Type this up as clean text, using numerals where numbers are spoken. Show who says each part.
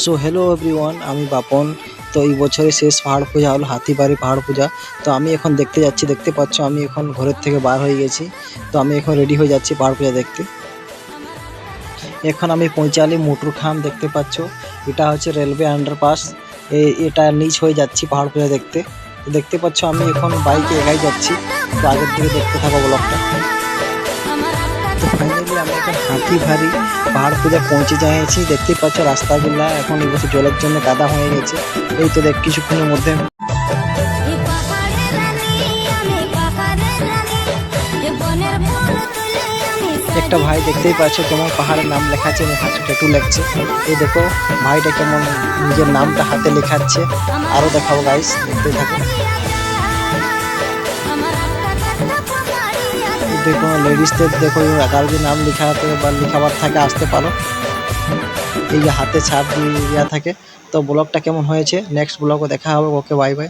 Speaker 1: So hello everyone, আমি বাপন। তো এই বছরের শেষ পাহাড় পূজা হলো হাতিবাড়ি পাহাড় পূজা। তো আমি এখন দেখতে যাচ্ছি, দেখতে পাচ্ছ আমি এখন ঘরের থেকে বার হয়ে গেছি। তো আমি এখন রেডি হয়ে যাচ্ছি পাহাড় পূজা দেখতে। এখন আমি পৌঁছালি মোটরখাম, দেখতে পাচ্ছ এটা হচ্ছে রেলওয়ে আন্ডারপাস। এটা নিচ হয়ে যাচ্ছি পাহাড় পূজা দেখতে। তো দেখতে পাচ্ছ আমি এখন বাইকে একাই যাচ্ছি। তো আগের থেকে দেখতে থাকো ব্লগটা। তো ফাইনালি আমি এখন হাতিবাড়ি পাহাড় পূজা পৌঁছে যাচ্ছি। দেখতেই পাচ্ছ রাস্তাগুলা এখন এই বছর জলের জন্য কাদা হয়ে গেছে। এই তো দেখ কিছুক্ষণের মধ্যে একটা ভাই দেখতেই পাচ্ছ কেমন পাহাড়ের নাম লেখাচ্ছে, হাতে ট্যাটু লাগছে। এই দেখো ভাইটা কেমন নিজের নামটা হাতে লেখাচ্ছে। আরো দেখাবো গাইস, দেখতে থাকো। দেখো লেডিসদের দেখো কারো যদি নাম লেখাতে বা লেখাবার থাকে আসতে পারো। এই যে হাতে ছাপ দেওয়া থাকে। তো ব্লগটা কেমন হয়েছে, নেক্সট ব্লগে দেখা হবে। ওকে, বাই বাই।